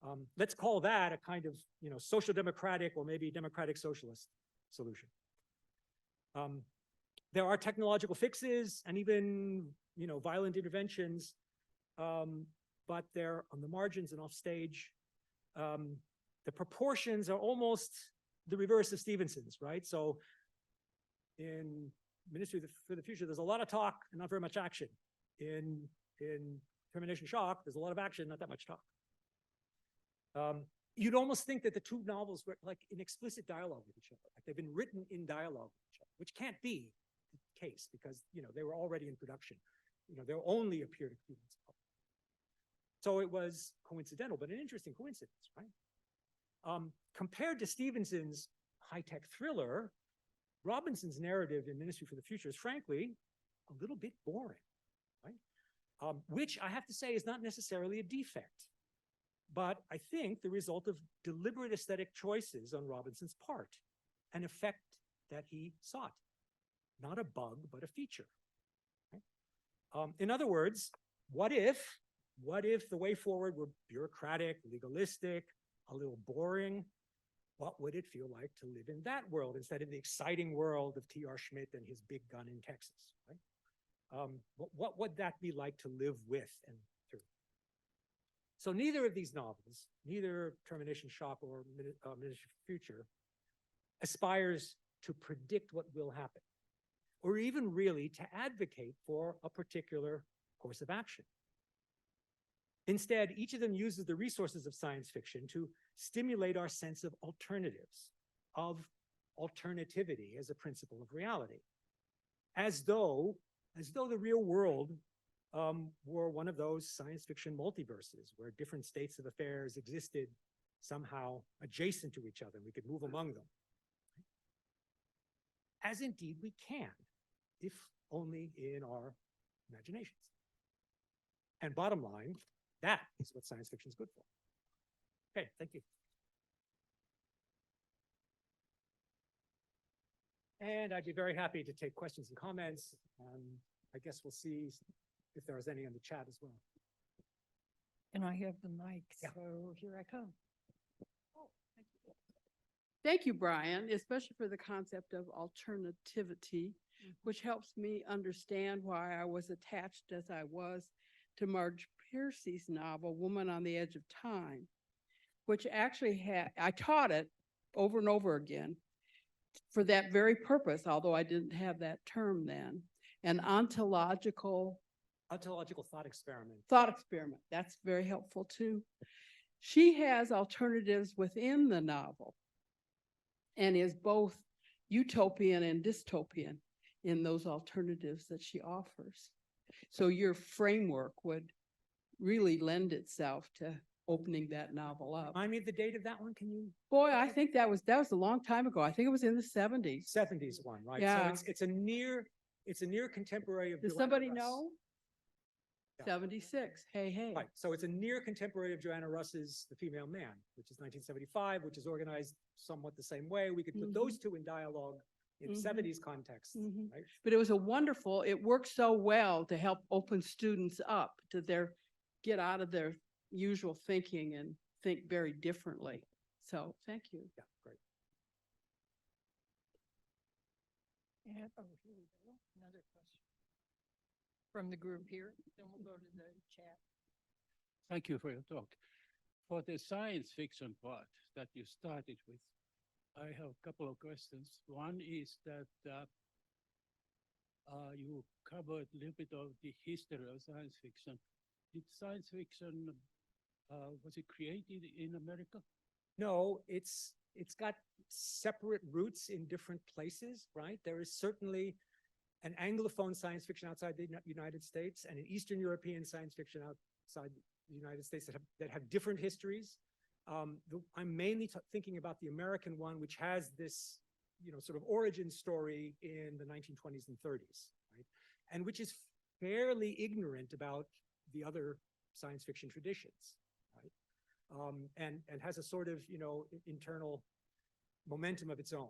on. Let's call that a kind of, social democratic or maybe democratic socialist solution. There are technological fixes and even, violent interventions, but they're on the margins and off stage. The proportions are almost the reverse of Stevenson's, right? So in Ministry for the Future, there's a lot of talk and not very much action. In Termination Shock, there's a lot of action, not that much talk. You'd almost think that the two novels were like in explicit dialogue with each other. Like they've been written in dialogue with each other, which can't be the case because, they were already in production. They'll only appear to students. So it was coincidental, but an interesting coincidence, right? Compared to Stevenson's high-tech thriller, Robinson's narrative in Ministry for the Future is frankly a little bit boring, right? Which I have to say is not necessarily a defect, but I think the result of deliberate aesthetic choices on Robinson's part, an effect that he sought, not a bug, but a feature. Right? In other words, what if the way forward were bureaucratic, legalistic, a little boring? What would it feel like to live in that world instead of the exciting world of T.R. Schmidt and his big gun in Texas? Right? What would that be like to live with and through? So neither of these novels, neither Termination Shock or Ministry for the Future, aspires to predict what will happen, or even really to advocate for a particular course of action. Instead, each of them uses the resources of science fiction to stimulate our sense of alternatives, of alternativity as a principle of reality, as though the real world were one of those science fiction multiverses where different states of affairs existed somehow adjacent to each other. We could move among them. As indeed we can, if only in our imaginations. And bottom line, that is what science fiction is good for. Okay, thank you. And I'd be very happy to take questions and comments. I guess we'll see if there is any in the chat as well. And I have the mic, Yeah. so here I come. Oh, thank you. Thank you, Brian, especially for the concept of alternativity, which helps me understand why I was attached as I was to Marge Piercy's novel, Woman on the Edge of Time, which actually I taught it over and over again for that very purpose, although I didn't have that term then, an ontological Thought experiment. That's very helpful too. She has alternatives within the novel and is both utopian and dystopian in those alternatives that she offers. So your framework would really lend itself to opening that novel up. Remind me of the date of that one, can you? Boy, I think that was a long time ago. I think it was in the 70s. 70s one, right? So Yeah. it's a near contemporary of Does Joanna somebody Russ. know? Yeah. 76. Hey, hey. Right, so it's a near contemporary of Joanna Russ's The Female Man, which is 1975, which is organized somewhat the same way. We could put those two in dialogue in Mhm. 70s context, Mhm. right? But it was it worked so well to help open students up to get out of their usual thinking and think very differently. So, thank you. Yeah, great. And, oh, here we go, another question. From the group here, then we'll go to the chat. Thank you for your talk. For the science fiction part that you started with, I have a couple of questions. One is that you covered a little bit of the history of science fiction. Did science fiction, was it created in America? No, it's got separate roots in different places, right? There is certainly an Anglophone science fiction outside the United States and an Eastern European science fiction outside the United States that have different histories. I'm mainly thinking about the American one, which has this, sort of origin story in the 1920s and 30s, right? And which is fairly ignorant about the other science fiction traditions, right? And has a sort of, internal momentum of its own.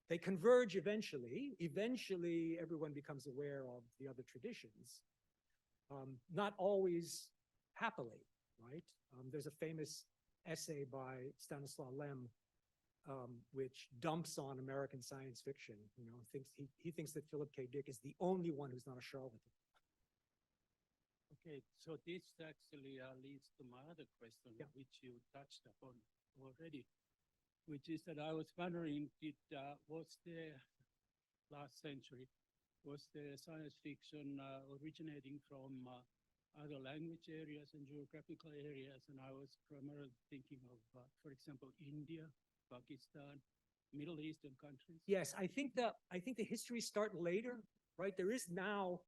They converge eventually. Eventually, everyone becomes aware of the other traditions, not always happily, right? There's a famous essay by Stanislaw Lem, which dumps on American science fiction. He thinks that Philip K. Dick is the only one who's not a charlatan. Okay, so this actually leads to my other question, Yeah. which you touched upon already, which is that I was wondering, was the last century, was the science fiction originating from other language areas and geographical areas? And I was primarily thinking of, for example, India, Pakistan, Middle Eastern countries. Yes, I think the histories start later, right? There is now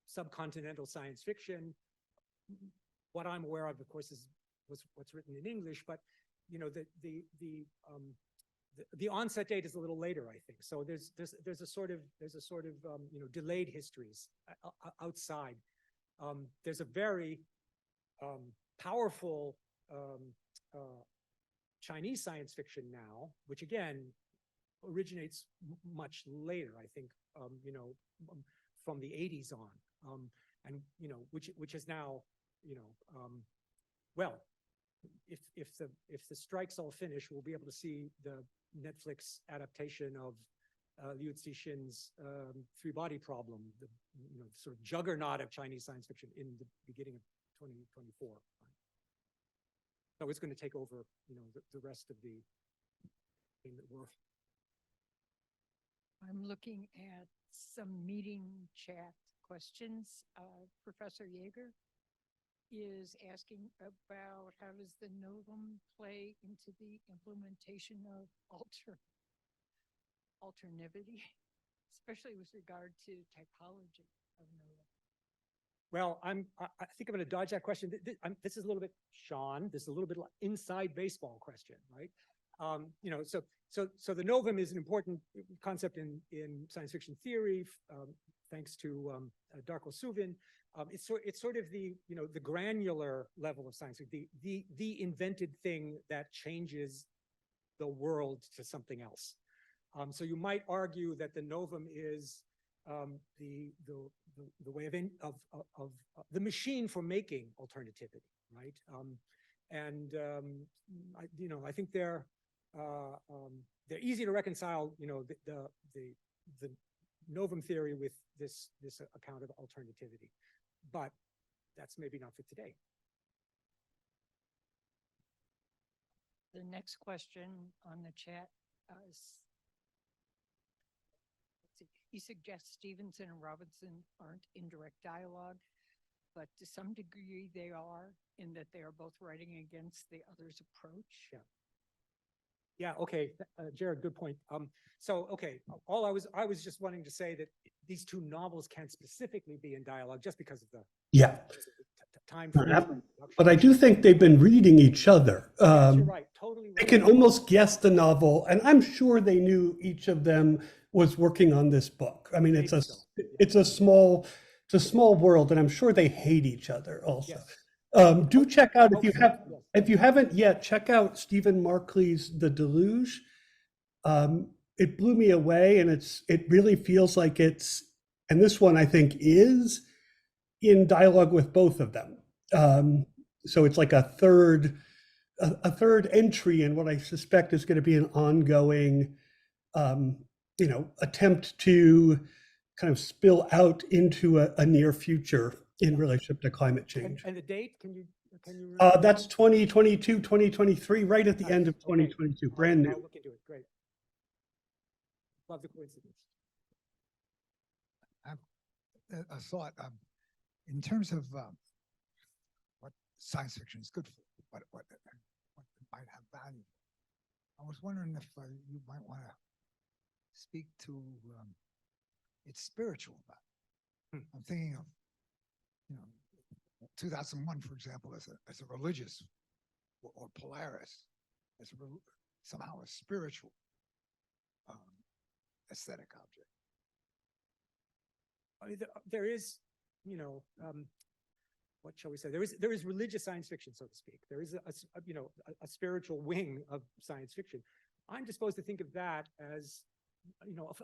subcontinental science fiction. What I'm aware of course, was what's written in English, but the onset date is a little later, I think. So there's a sort of delayed histories outside. There's a very powerful Chinese science fiction now, which again originates much later, I think, from the 80s on, and which is now, well, if the strikes all finish, we'll be able to see the Netflix adaptation of Liu Cixin's Three-Body Problem, the sort of juggernaut of Chinese science fiction in the beginning of 2024. So it's going to take over, the rest of the world. I'm looking at some meeting chat questions. Professor Yeager is asking about how does the novum play into the implementation of alternivity, especially with regard to typology of novum. Well, I think I'm going to dodge that question. This is a little bit, Sean, this is a little bit like inside baseball question, right? So the novum is an important concept in science fiction theory, thanks to Darko Suvin. It's sort of the the granular level of science, the invented thing that changes the world to something else. So you might argue that the novum is the way of the machine for making alternativity, right? I think they're easy to reconcile, the novum theory with this account of alternativity, but that's maybe not for today. The next question on the chat is, let's see, he suggests Stevenson and Robinson aren't in direct dialogue, but to some degree they are, in that they are both writing against the other's approach. Yeah. Yeah, okay, Jared, good point. Okay, I was just wanting to say that these two novels can't specifically be in dialogue just because of the time No, for ab- production. But I do think they've been reading each other. Yes, you're right, totally They right. can almost guess the novel, and I'm sure they knew each of them was working on this book. I mean, Maybe so, yeah. it's a small world, and I'm sure they hate each other also. Yes. Do check out hope so, yes. if you haven't yet, check out Stephen Markley's The Deluge. It blew me away, and it really feels like and this one I think is in dialogue with both of them. So it's like a third entry in what I suspect is going to be an ongoing, attempt to kind of spill out into a near future in relationship to climate change. And the date, can you remember? That's 2022, 2023, right at the end of Okay. 2022, brand I'll new. look into it, great. Love the coincidence. A thought in terms of what science fiction is good for, what it might have value. I was wondering if you might want to speak to its spiritual value. I'm thinking of 2001, for example, as a religious or Polaris as somehow a spiritual aesthetic object. I mean, there is, what shall we say? There is religious science fiction, so to speak. There is a spiritual wing of science fiction. I'm disposed to think of that as,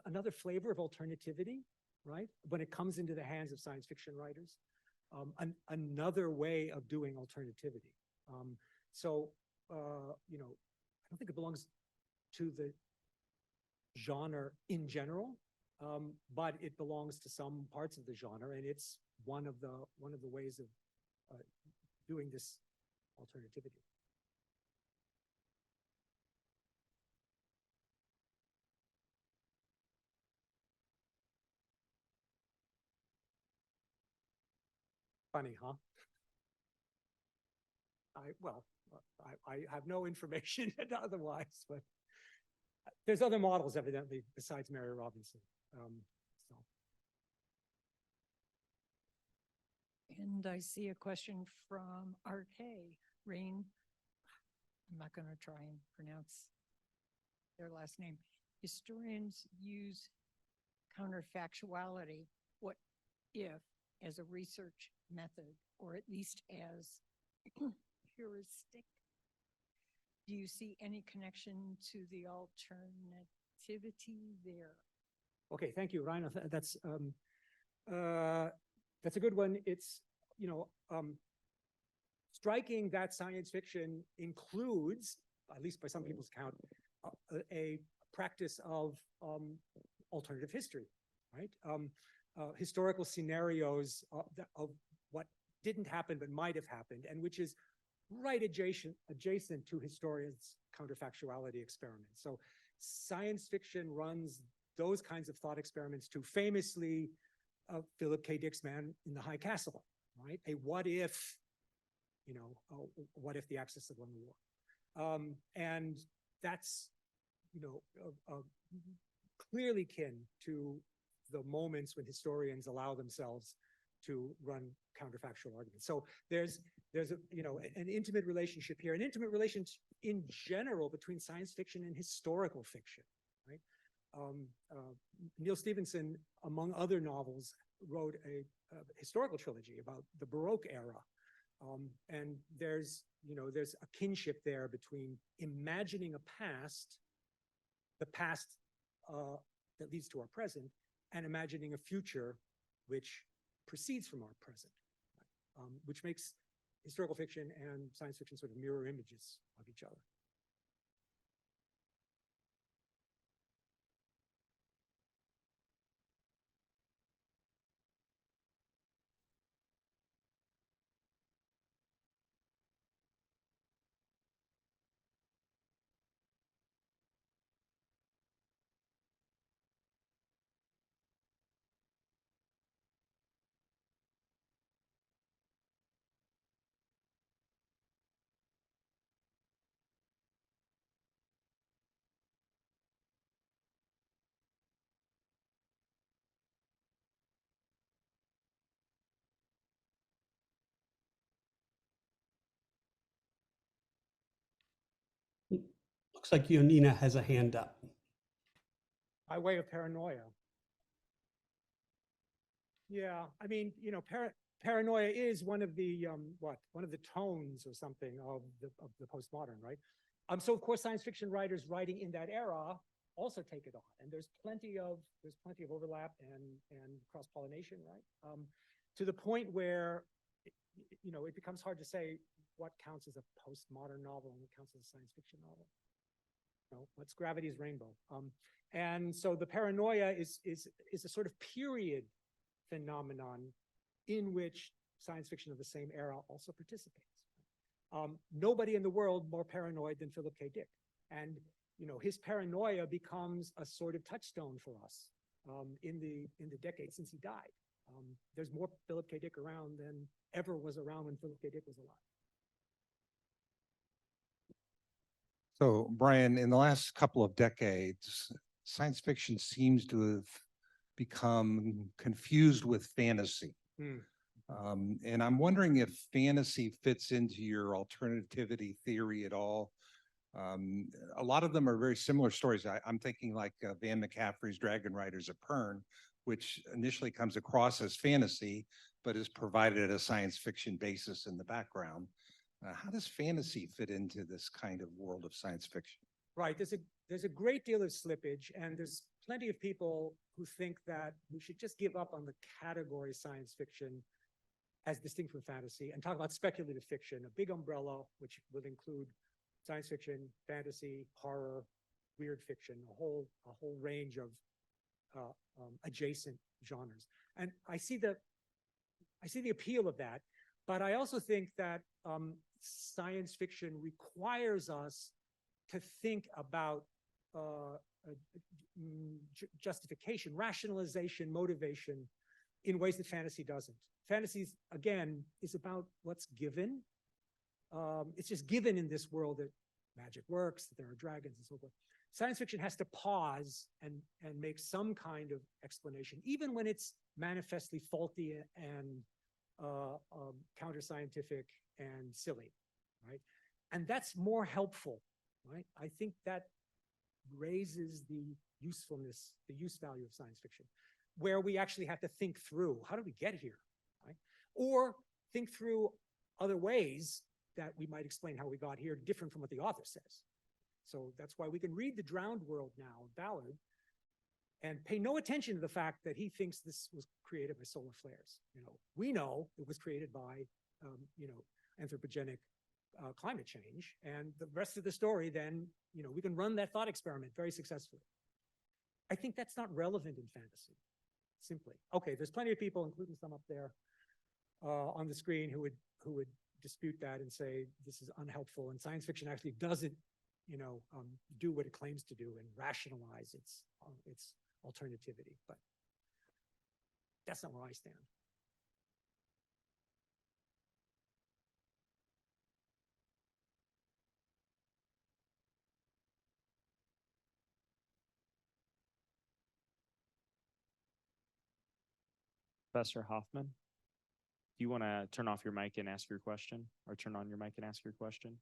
another flavor of alternativity, right? When it comes into the hands of science fiction writers, another way of doing alternativity. I don't think it belongs to the genre in general, but it belongs to some parts of the genre, and it's one of the ways of doing this alternativity. Funny, huh? I have no information otherwise, but there's other models evidently besides Mary Robinson. And I see a question from RK, Rain. I'm not going to try and pronounce their last name. Historians use counterfactuality, what if, as a research method, or at least as heuristic. Do you see any connection to the alternativity there? Okay, thank you, Ryan. That's a good one. It's striking that science fiction includes, at least by some people's account, a practice of alternative history, right? Historical scenarios of what didn't happen but might have happened, and which is right adjacent to historians' counterfactuality experiments. So science fiction runs those kinds of thought experiments to famously Philip K. Dick's Man in the High Castle, right? A what if, what if the Axis had won the war? And that's, clearly kin to the moments when historians allow themselves to run counterfactual arguments. So there's an intimate relationship here, an intimate relationship in general between science fiction and historical fiction, right? Neil Stevenson, among other novels, wrote a historical trilogy about the Baroque era. And there's a kinship there between imagining a past, the past that leads to our present, and imagining a future which proceeds from our present, which makes historical fiction and science fiction sort of mirror images of each other. Looks like Yonina has a hand up. By way of paranoia. Yeah, I mean, paranoia is one of the one of the tones or something of the postmodern, right? So of course, science fiction writers writing in that era also take it on, and there's plenty of overlap and cross pollination, right? To the point where it becomes hard to say what counts as a postmodern novel and what counts as a science fiction novel. What's Gravity's Rainbow? And so the paranoia is a sort of period phenomenon in which science fiction of the same era also participates. Nobody in the world more paranoid than Philip K. Dick. And his paranoia becomes a sort of touchstone for us in the decade since he died. There's more Philip K. Dick around than ever was around when Philip K. Dick was alive. So, Brian, in the last couple of decades, science fiction seems to have become confused with fantasy. And I'm wondering if fantasy fits into your alternativity theory at all. A lot of them are very similar stories. I'm thinking like Van McCaffrey's Dragon Riders of Pern, which initially comes across as fantasy, but is provided a science fiction basis in the background. How does fantasy fit into this kind of world of science fiction? Right. There's a great deal of slippage, and there's plenty of people who think that we should just give up on the category science fiction as distinct from fantasy and talk about speculative fiction, a big umbrella which will include science fiction, fantasy, horror, weird fiction, a whole range of adjacent genres. And I see the appeal of that, but I also think that science fiction requires us to think about justification, rationalization, motivation in ways that fantasy doesn't. Fantasy, again, is about what's given. It's just given in this world that magic works, that there are dragons and so forth. Science fiction has to pause and make some kind of explanation, even when it's manifestly faulty and counter-scientific and silly, right? And that's more helpful, right? I think that raises the usefulness, the use value of science fiction, where we actually have to think through, how did we get here, right? Or think through other ways that we might explain how we got here, different from what the author says. So that's why we can read The Drowned World now, Ballard, and pay no attention to the fact that he thinks this was created by solar flares. We know it was created by, anthropogenic climate change, and the rest of the story, then, we can run that thought experiment very successfully. I think that's not relevant in fantasy, simply. Okay, there's plenty of people, including some up there on the screen, who would dispute that and say this is unhelpful, and science fiction actually doesn't, do what it claims to do and rationalize its alternativity. But that's not where I stand. Professor Hoffman, do you want to turn off your mic and ask your question, or turn on your mic and ask your question?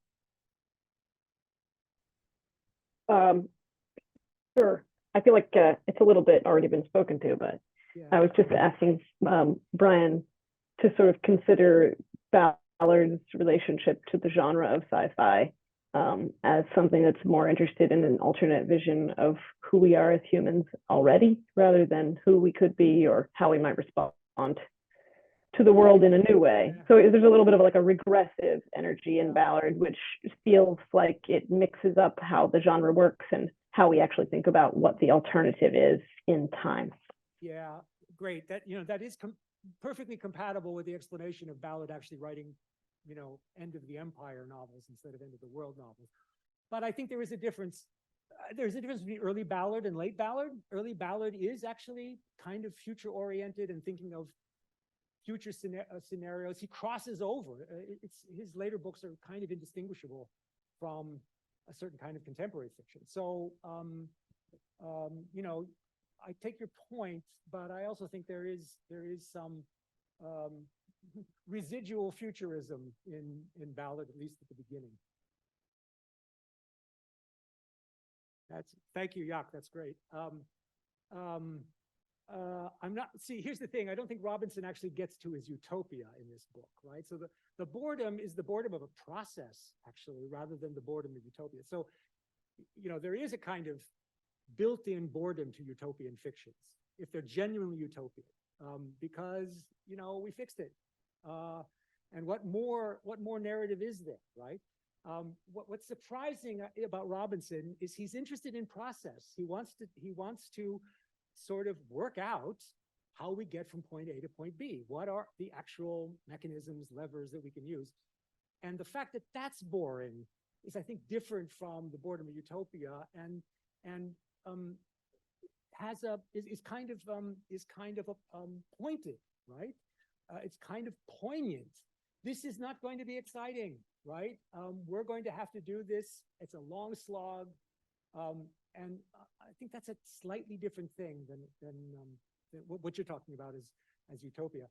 Sure. I feel like it's a little bit already been spoken to, but Yeah. I was just asking Brian to sort of consider Ballard's relationship to the genre of sci-fi as something that's more interested in an alternate vision of who we are as humans already, rather than who we could be or how we might respond to the world in a new way. So there's a little bit of like a regressive energy in Ballard, which feels like it mixes up how the genre works and how we actually think about what the alternative is in time. Yeah, great. That is perfectly compatible with the explanation of Ballard actually writing, end of the empire novels instead of end of the world novels. But I think there is a difference. There's a difference between early Ballard and late Ballard. Early Ballard is actually kind of future oriented and thinking of future scenarios. He crosses over. His later books are kind of indistinguishable from a certain kind of contemporary fiction. So, I take your point, but I also think there is some residual futurism in Ballard, at least at the beginning. Thank you, Jaak, that's great. I'm not, see, here's the thing, I don't think Robinson actually gets to his utopia in this book, right? So the boredom is the boredom of a process, actually, rather than the boredom of utopia. So, you know, there is a kind of built-in boredom to utopian fictions, if they're genuinely utopian, because, you know, we fixed it. And what more narrative is there, right? What's surprising about Robinson is he's interested in process. He wants to sort of work out how we get from point A to point B. What are the actual mechanisms, levers that we can use? And the fact that that's boring is, I think, different from the boredom of utopia, and is kind of pointed, right? It's kind of poignant. This is not going to be exciting, right? We're going to have to do this. It's a long slog. And I think that's a slightly different thing than what you're talking about as utopia.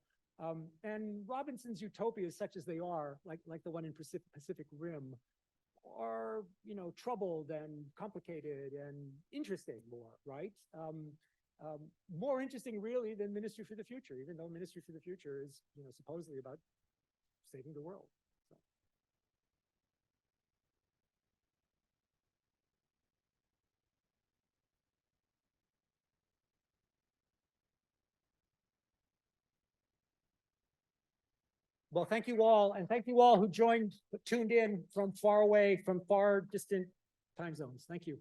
And Robinson's utopias, such as they are, like the one in Pacific Rim, are, you know, troubled and complicated and interesting more, right? More interesting really than Ministry for the Future, even though Ministry for the Future is, you know, supposedly about saving the world. So. Well, thank you all, and thank you all who tuned in from far away, from far distant time zones. Thank you.